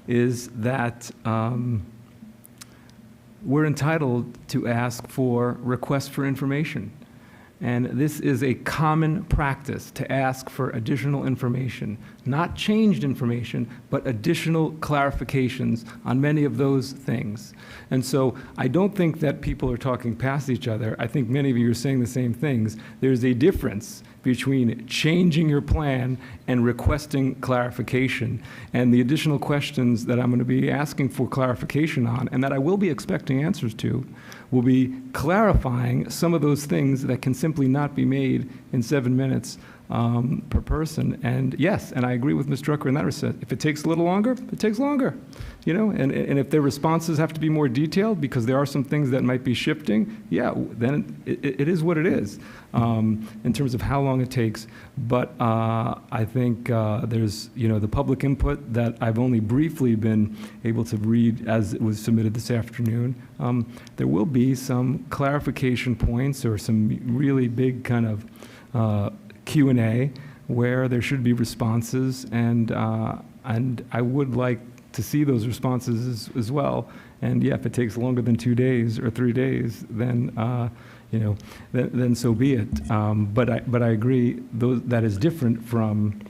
is that we're entitled to ask for requests for information. And this is a common practice to ask for additional information, not changed information, but additional clarifications on many of those things. And so I don't think that people are talking past each other. I think many of you are saying the same things. There's a difference between changing your plan and requesting clarification. And the additional questions that I'm going to be asking for clarification on, and that I will be expecting answers to, will be clarifying some of those things that can simply not be made in 7 minutes per person. And yes, and I agree with Ms. Drucker in that respect. If it takes a little longer, it takes longer. You know, and if their responses have to be more detailed because there are some things that might be shifting, yeah, then it is what it is in terms of how long it takes. But I think there's, you know, the public input that I've only briefly been able to read as it was submitted this afternoon. There will be some clarification points or some really big kind of Q&A where there should be responses, and I would like to see those responses as well. And yeah, if it takes longer than 2 days or 3 days, then you know, then so be it. But I agree, that is different from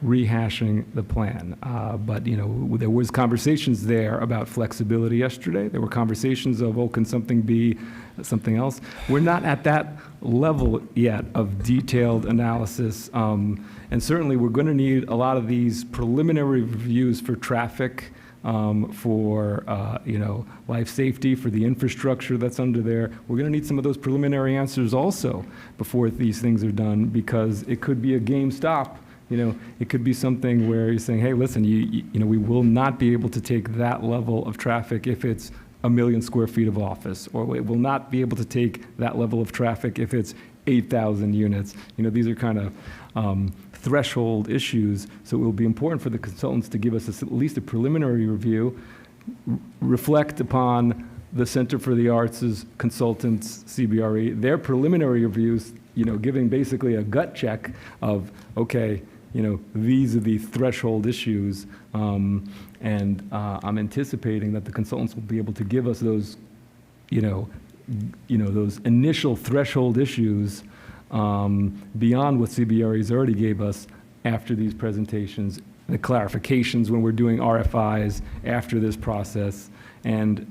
rehashing the plan. But you know, there was conversations there about flexibility yesterday. There were conversations of, oh, can something be something else? We're not at that level yet of detailed analysis. And certainly we're going to need a lot of these preliminary reviews for traffic, for you know, life safety, for the infrastructure that's under there. We're going to need some of those preliminary answers also before these things are done, because it could be a game stop. You know, it could be something where you're saying, hey, listen, you know, we will not be able to take that level of traffic if it's 1 million square feet of office, or we will not be able to take that level of traffic if it's 8,000 units. You know, these are kind of threshold issues, so it will be important for the consultants to give us at least a preliminary review, reflect upon the Center for the Arts' consultants, CBRE, their preliminary reviews, you know, giving basically a gut check of, okay, you know, these are the threshold issues, and I'm anticipating that the consultants will be able to give us those, you know, those initial threshold issues beyond what CBRE's already gave us after these presentations, the clarifications when we're doing RFIs after this process, and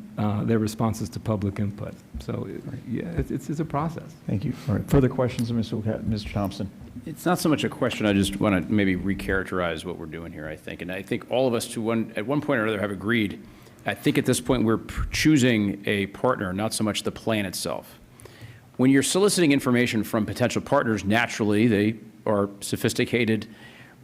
their responses to public input. So yeah, it's a process. Thank you. All right. Further questions of Mr. Thompson? It's not so much a question. I just want to maybe recharacterize what we're doing here, I think. And I think all of us at one point or another have agreed. I think at this point we're choosing a partner, not so much the plan itself. When you're soliciting information from potential partners, naturally they are sophisticated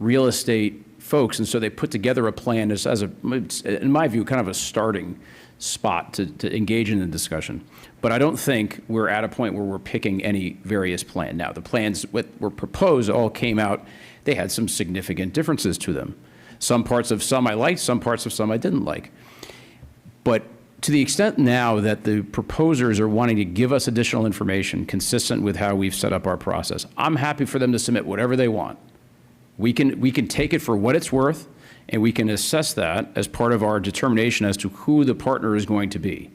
real estate folks, and so they put together a plan as in my view, kind of a starting spot to engage in the discussion. But I don't think we're at a point where we're picking any various plan. Now, the plans that were proposed all came out, they had some significant differences to them. Some parts of some I liked, some parts of some I didn't like. But to the extent now that the proposers are wanting to give us additional information consistent with how we've set up our process, I'm happy for them to submit whatever they want. We can take it for what it's worth, and we can assess that as part of our determination as to who the partner is going to be.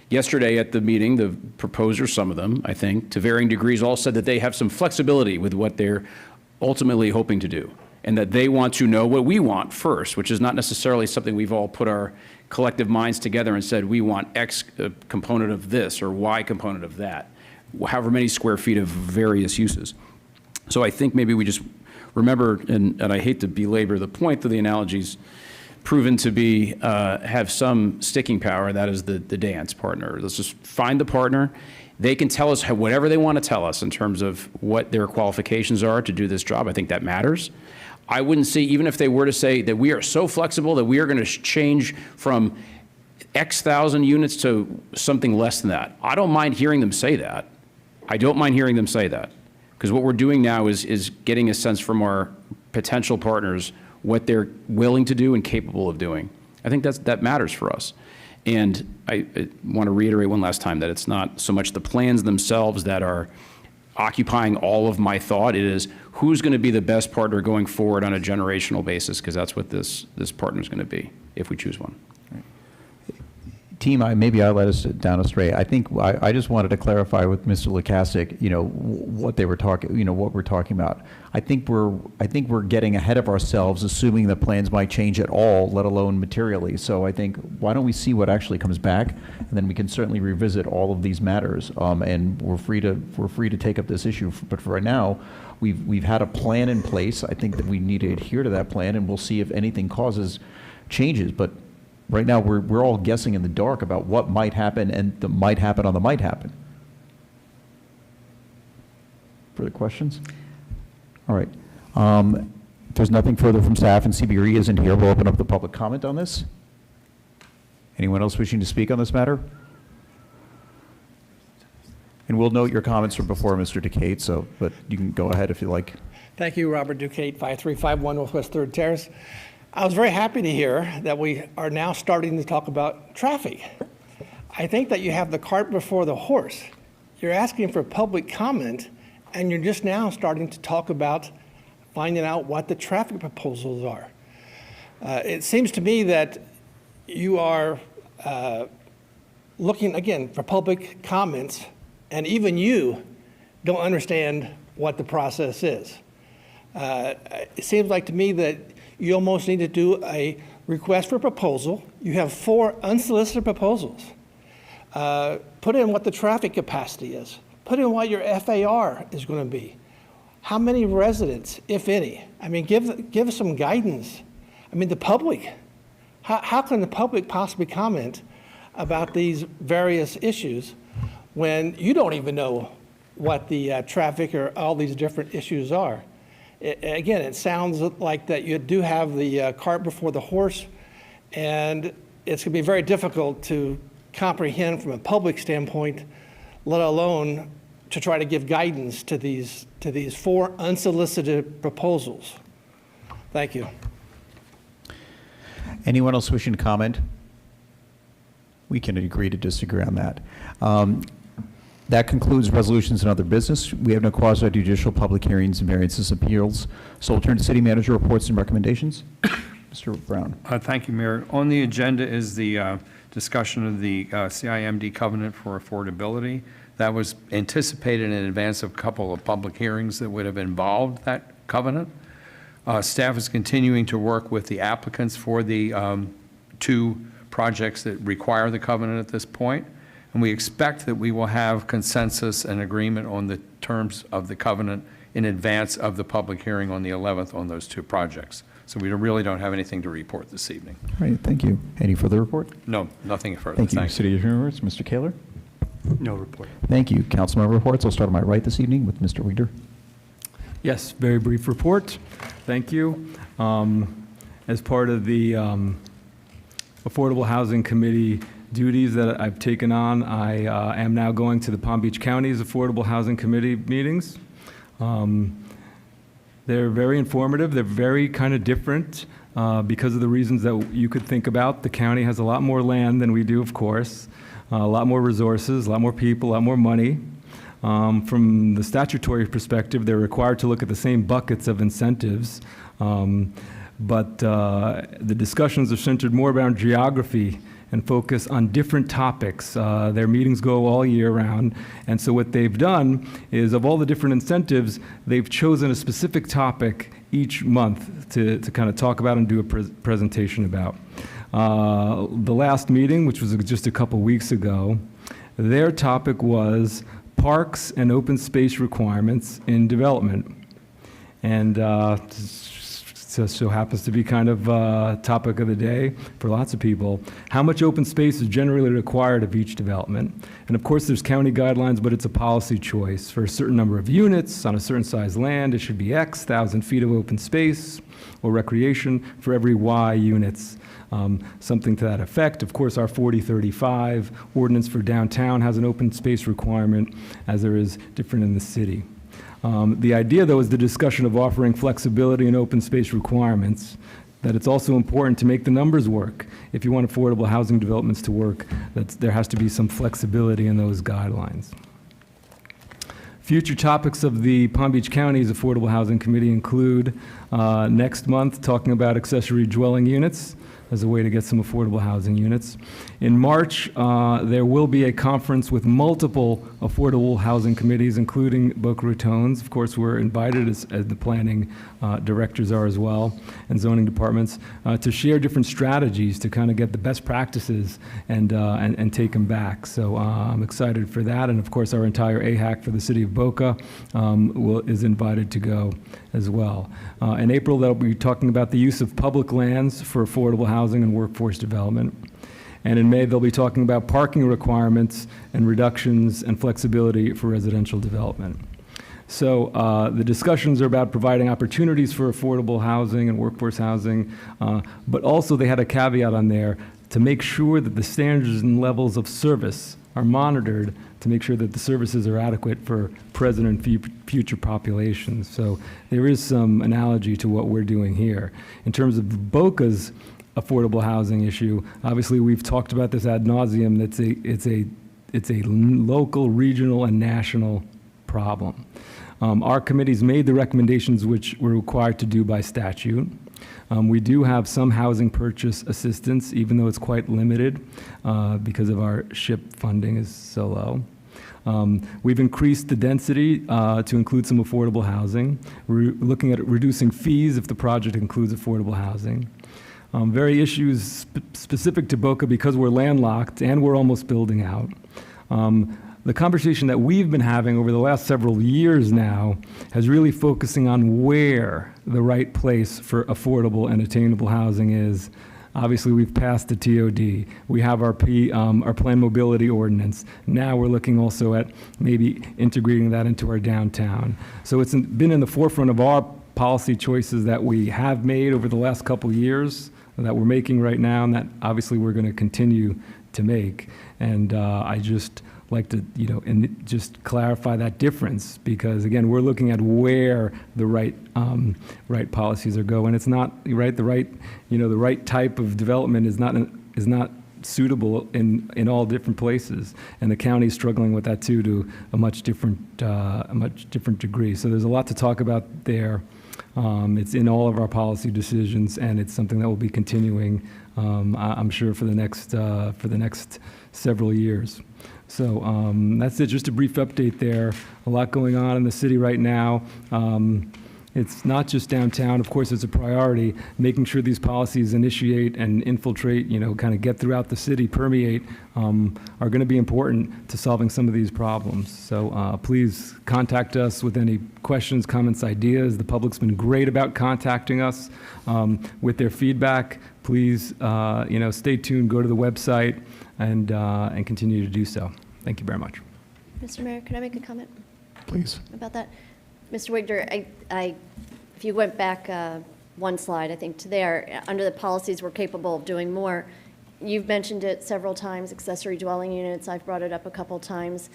Yesterday at the meeting, the proposers, some of them, I think, to varying degrees, all said that they have some flexibility with what they're ultimately hoping to do, and that they want to know what we want first, which is not necessarily something we've all put our collective minds together and said, we want X component of this or Y component of that, however many square feet of various uses. So I think maybe we just remember, and I hate to belabor the point, that the analogy's proven to be, have some sticking power, and that is the dance partner. Let's just find the partner. They can tell us whatever they want to tell us in terms of what their qualifications are to do this job. I think that matters. I wouldn't see, even if they were to say that we are so flexible that we are going to change from X thousand units to something less than that. I don't mind hearing them say that. I don't mind hearing them say that. Because what we're doing now is getting a sense from our potential partners what they're willing to do and capable of doing. I think that matters for us. And I want to reiterate one last time that it's not so much the plans themselves that are occupying all of my thought. It is who's going to be the best partner going forward on a generational basis, because that's what this partner is going to be. if we choose one. Team, maybe I led us down astray. I think I just wanted to clarify with Mr. Lukasik, what they were talking, what we're talking about. I think we're getting ahead of ourselves, assuming the plans might change at all, let alone materially. So I think, why don't we see what actually comes back, and then we can certainly revisit all of these matters. And we're free to take up this issue. But for right now, we've had a plan in place. I think that we need to adhere to that plan, and we'll see if anything causes changes. But right now, we're all guessing in the dark about what might happen and the might happen on the might happen. Further questions? All right. If there's nothing further from staff and CBRE isn't here, we'll open up the public comment on this. Anyone else wishing to speak on this matter? And we'll note your comments from before, Mr. Ducate, but you can go ahead if you like. Thank you, Robert Ducate, 5351 Northwest 3rd Terrace. I was very happy to hear that we are now starting to talk about traffic. I think that you have the cart before the horse. You're asking for public comment, and you're just now starting to talk about finding out what the traffic proposals are. It seems to me that you are looking, again, for public comments, and even you don't understand what the process is. It seems like to me that you almost need to do a request for proposal. You have 4 unsolicited proposals. Put in what the traffic capacity is. Put in what your FAR is going to be. How many residents, if any? I mean, give some guidance. I mean, the public. How can the public possibly comment about these various issues when you don't even know what the traffic or all these different issues are? Again, it sounds like that you do have the cart before the horse, and it's going to be very difficult to comprehend from a public standpoint, let alone to try to give guidance to these 4 unsolicited proposals. Thank you. Anyone else wishing to comment? We can agree to disagree on that. That concludes resolutions and other business. We have no quasi-judicial public hearings and variances appeals. So we'll turn to city manager reports and recommendations. Mr. Brown. Thank you, Mayor. On the agenda is the discussion of the CIMD covenant for affordability. That was anticipated in advance of a couple of public hearings that would have involved that covenant. Staff is continuing to work with the applicants for the 2 projects that require the covenant at this point. And we expect that we will have consensus and agreement on the terms of the covenant in advance of the public hearing on the 11th on those 2 projects. So we really don't have anything to report this evening. All right, thank you. Any further report? No, nothing further. Thank you. Thanks. City Attorney reports, Mr. Kaler. No report. Thank you. Councilmember reports. I'll start on my right this evening with Mr. Weeder. Yes, very brief report. Thank you. As part of the Affordable Housing Committee duties that I've taken on, I am now going to the Palm Beach County's Affordable Housing Committee meetings. They're very informative. They're very kind of different because of the reasons that you could think about. The county has a lot more land than we do, of course, a lot more resources, a lot more people, a lot more money. From the statutory perspective, they're required to look at the same buckets of incentives, but the discussions are centered more around geography and focus on different topics. Their meetings go all year round, and so what they've done is, of all the different incentives, they've chosen a specific topic each month to kind of talk about and do a presentation about. The last meeting, which was just a couple weeks ago, their topic was parks and open space requirements in development. And so happens to be kind of topic of the day for lots of people. How much open space is generally required of each development? And of course, there's county guidelines, but it's a policy choice. For a certain number of units on a certain size land, it should be X thousand feet of open space or recreation for every Y units. Something to that effect. Of course, our 4035 ordinance for downtown has an open space requirement, as there is different in the city. The idea, though, is the discussion of offering flexibility in open space requirements, that it's also important to make the numbers work. If you want affordable housing developments to work, there has to be some flexibility in those guidelines. Future topics of the Palm Beach County's Affordable Housing Committee include next month talking about accessory dwelling units. as a way to get some affordable housing units. In March, there will be a conference with multiple affordable housing committees, including Boca Raton's. Of course, we're invited, as the planning directors are as well, and zoning departments, to share different strategies to kind of get the best practices and take them back. So I'm excited for that. And of course, our entire AHAC for the city of Boca is invited to go as well. In April, they'll be talking about the use of public lands for affordable housing and workforce development. And in May, they'll be talking about parking requirements and reductions and flexibility for residential development. So the discussions are about providing opportunities for affordable housing and workforce housing, but also they had a caveat on there to make sure that the standards and levels of service are monitored to make sure that the services are adequate for present and future populations. So there is some analogy to what we're doing here. In terms of Boca's affordable housing issue, obviously we've talked about this ad nauseum. It's a local, regional, and national problem. Our committees made the recommendations which we're required to do by statute. We do have some housing purchase assistance, even though it's quite limited because of our SHIP funding is so low. We've increased the density to include some affordable housing. We're looking at reducing fees if the project includes affordable housing. Very issues specific to Boca because we're landlocked and we're almost building out. The conversation that we've been having over the last several years now has really focusing on where the right place for affordable and attainable housing is. Obviously, we've passed the TOD. We have our planned mobility ordinance. Now we're looking also at maybe integrating that into our downtown. So it's been in the forefront of our policy choices that we have made over the last couple of years, that we're making right now, and that obviously we're going to continue to make. And I just like to, and just clarify that difference, because again, we're looking at where the right policies are going. It's not right. The right type of development is not suitable in all different places, and the county is struggling with that too, to a much different degree. So there's a lot to talk about there. It's in all of our policy decisions, and it's something that will be continuing, I'm sure, for the next several years. So that's it, just a brief update there. A lot going on in the city right now. It's not just downtown. Of course, it's a priority. Making sure these policies initiate and infiltrate, kind of get throughout the city, permeate, are going to be important to solving some of these problems. So please contact us with any questions, comments, ideas. The public's been great about contacting us with their feedback. Please, stay tuned, go to the website, and continue to do so. Thank you very much. Mr. Mayor, can I make a comment Please. about that? Mr. Wigner, if you went back one slide, I think, to there, under the policies, we're capable of doing more. You've mentioned it several times, accessory dwelling units. I've brought it up a couple times.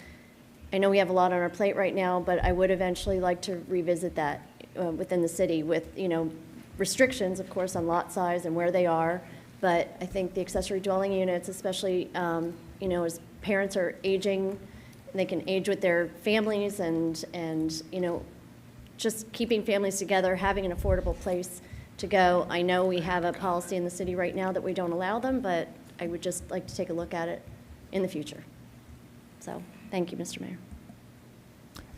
I know we have a lot on our plate right now, but I would eventually like to revisit that within the city with, restrictions, of course, on lot size and where they are. But I think the accessory dwelling units, especially, as parents are aging, they can age with their families and just keeping families together, having an affordable place to go. I know we have a policy in the city right now that we don't allow them, but I would just like to take a look at it in the future. So, thank you, Mr. Mayor.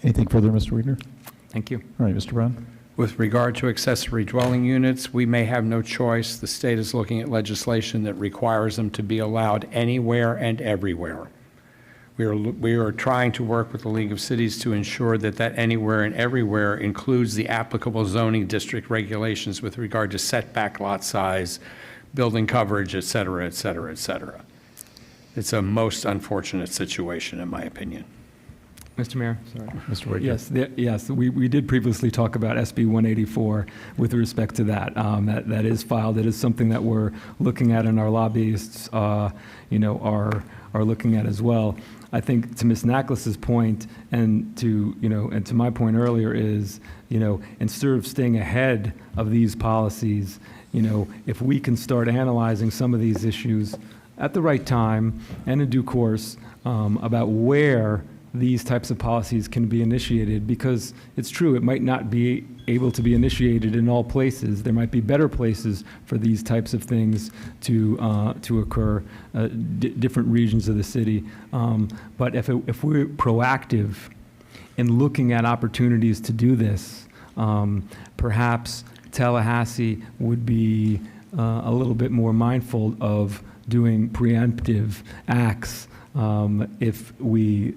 Anything further, Mr. Weidner? Thank you. All right, Mr. Brown? With regard to accessory dwelling units, we may have no choice. The state is looking at legislation that requires them to be allowed anywhere and everywhere. We are trying to work with the League of Cities to ensure that anywhere and everywhere includes the applicable zoning district regulations with regard to setback, lot size, building coverage, et cetera, et cetera, et cetera. It's a most unfortunate situation, in my opinion. Mr. Mayor, sorry. Mr. Weidner? Yes, we did previously talk about SB 184 with respect to that. That is filed. It is something that we're looking at, and our lobbyists, are looking at as well. I think to Ms. Nacklis's point, and to my point earlier is, instead of staying ahead of these policies, if we can start analyzing some of these issues at the right time and in due course about where these types of policies can be initiated, because it's true, it might not be able to be initiated in all places. There might be better places for these types of things to occur, different regions of the city. But if we're proactive in looking at opportunities to do this, perhaps Tallahassee would be a little bit more mindful of doing preemptive acts if we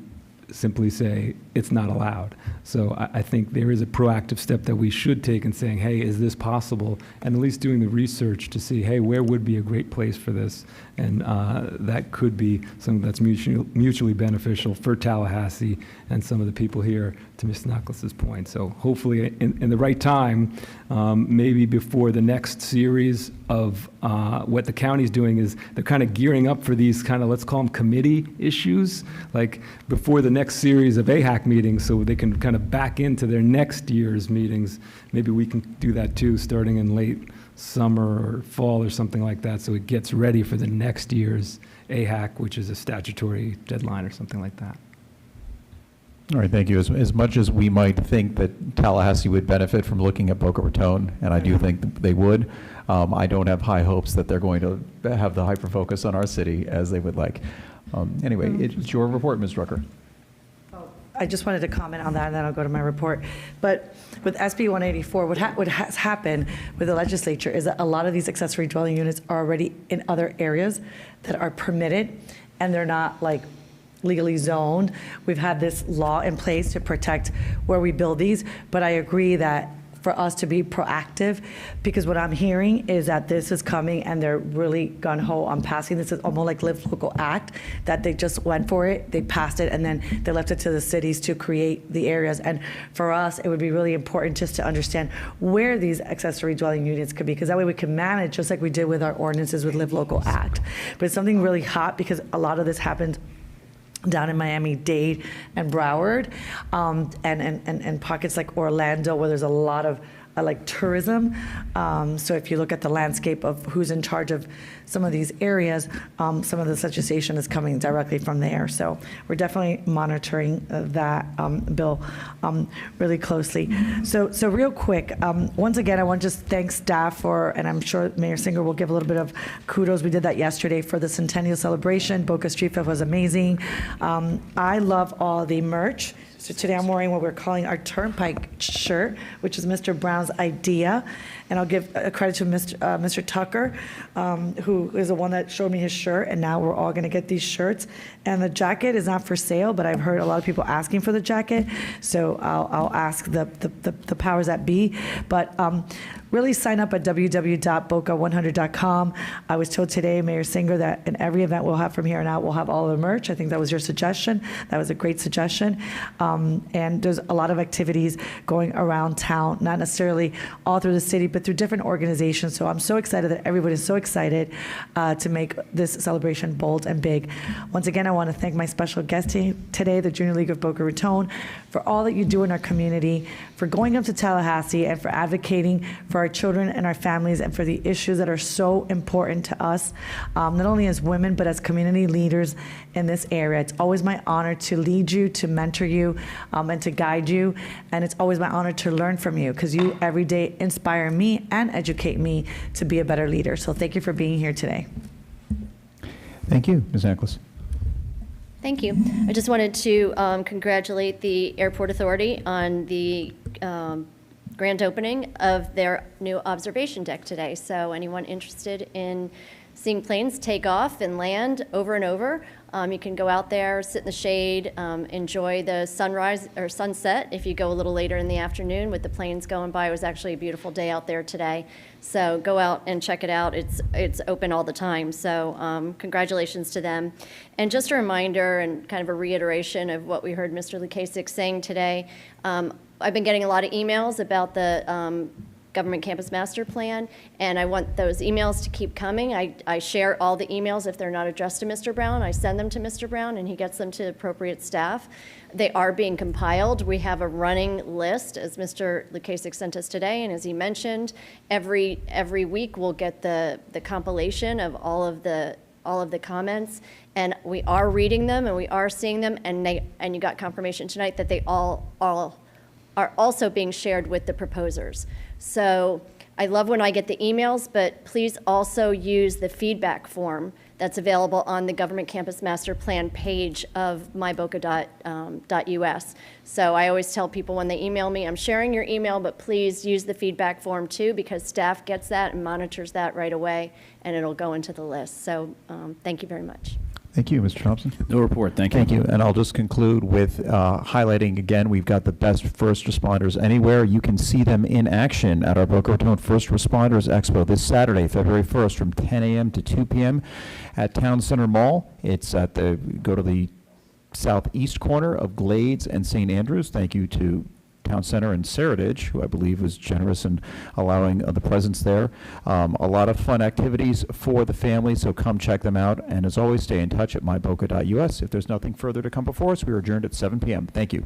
simply say it's not allowed. So I think there is a proactive step that we should take in saying, hey, is this possible? And at least doing the research to see, hey, where would be a great place for this? And that could be something that's mutually beneficial for Tallahassee and some of the people here, to Mr. Knuckles' point. So hopefully in the right time, maybe before the next series of what the county's doing is they're kind of gearing up for these kind of, let's call them committee issues, like before the next series of AHAC meetings, so they can kind of back into their next year's meetings. Maybe we can do that too, starting in late summer or fall or something like that, so it gets ready for the next year's AHAC, which is a statutory deadline or something like that. All right, thank you. As much as we might think that Tallahassee would benefit from looking at Boca Raton, and I do think that they would, I don't have high hopes that they're going to have the hyper-focus on our city as they would like. Anyway, it's your report, Ms. Drucker. I just wanted to comment on that, and then I'll go to my report. But with SB 184, what has happened with the legislature is that a lot of these accessory dwelling units are already in other areas that are permitted, and they're not like legally zoned. We've had this law in place to protect where we build these, but I agree that for us to be proactive, because what I'm hearing is that this is coming and they're really gung-ho on passing this. Is almost like Live Local Act, that they just went for it, they passed it, and then they left it to the cities to create the areas. And for us, it would be really important just to understand where these accessory dwelling units could be, because that way we can manage, just like we did with our ordinances with Live Local Act. But it's something really hot, because a lot of this happened down in Miami-Dade and Broward, and pockets like Orlando, where there's a lot of like tourism. So if you look at the landscape of who's in charge of some of these areas, some of the legislation is coming directly from there. So we're definitely monitoring that bill really closely. So real quick, once again, I want to just thank staff for, and I'm sure Mayor Singer will give a little bit of kudos. We did that yesterday for the Centennial Celebration. Boca Street Fest was amazing. I love all the merch. So today I'm wearing what we're calling our Turnpike shirt, which is Mr. Brown's idea. And I'll give credit to Mr. Tucker, who is the one that showed me his shirt, and now we're all going to get these shirts. And the jacket is not for sale, but I've heard a lot of people asking for the jacket, so I'll ask the powers that be. But really sign up at www.boca100.com. I was told today, Mayor Singer, that in every event we'll have from here on out, we'll have all the merch. I think that was your suggestion. That was a great suggestion. And there's a lot of activities going around town, not necessarily all through the city, but through different organizations. So I'm so excited that everybody is so excited to make this celebration bold and big. Once again, I want to thank my special guest today, the Junior League of Boca Raton, for all that you do in our community, for going up to Tallahassee and for advocating for our children and our families and for the issues that are so important to us, not only as women, but as community leaders in this area. It's always my honor to lead you, to mentor you, and to guide you. And it's always my honor to learn from you, because you every day inspire me and educate me to be a better leader. So thank you for being here today. Thank you, Ms. Ackles. Thank you. I just wanted to congratulate the Airport Authority on the grand opening of their new observation deck today. So anyone interested in seeing planes take off and land over and over, you can go out there, sit in the shade, enjoy the sunrise or sunset if you go a little later in the afternoon with the planes going by. It was actually a beautiful day out there today. So go out and check it out. It's open all the time. So congratulations to them. And just a reminder and kind of a reiteration of what we heard Mr. Lukasik saying today. I've been getting a lot of emails about the Government Campus Master Plan, and I want those emails to keep coming. I share all the emails. If they're not addressed to Mr. Brown, I send them to Mr. Brown, and he gets them to appropriate staff. They are being compiled. We have a running list, as Mr. Lukasik sent us today, and as he mentioned, every week we'll get the compilation of all of the all of the comments, and we are reading them, and we are seeing them, and you got confirmation tonight that they all are also being shared with the proposers. So I love when I get the emails, but please also use the feedback form that's available on the Government Campus Master Plan page of myboca.us. So I always tell people when they email me, I'm sharing your email, but please use the feedback form too, because staff gets that and monitors that right away, and it'll go into the list. So thank you very much. Thank you, Mr. Thompson. No report, thank you. Thank you. And I'll just conclude with highlighting again, we've got the best first responders anywhere. You can see them in action at our Boca Raton First Responders Expo this Saturday, February 1st, from 10 a.m. to 2 p.m. at Town Center Mall. It's go to the southeast corner of Glades and St. Andrews. Thank you to Town Center and Seritage, who I believe was generous in allowing the presence there. A lot of fun activities for the family, so come check them out. And as always, stay in touch at myboca.us. If there's nothing further to come before us, we are adjourned at 7 p.m. Thank you.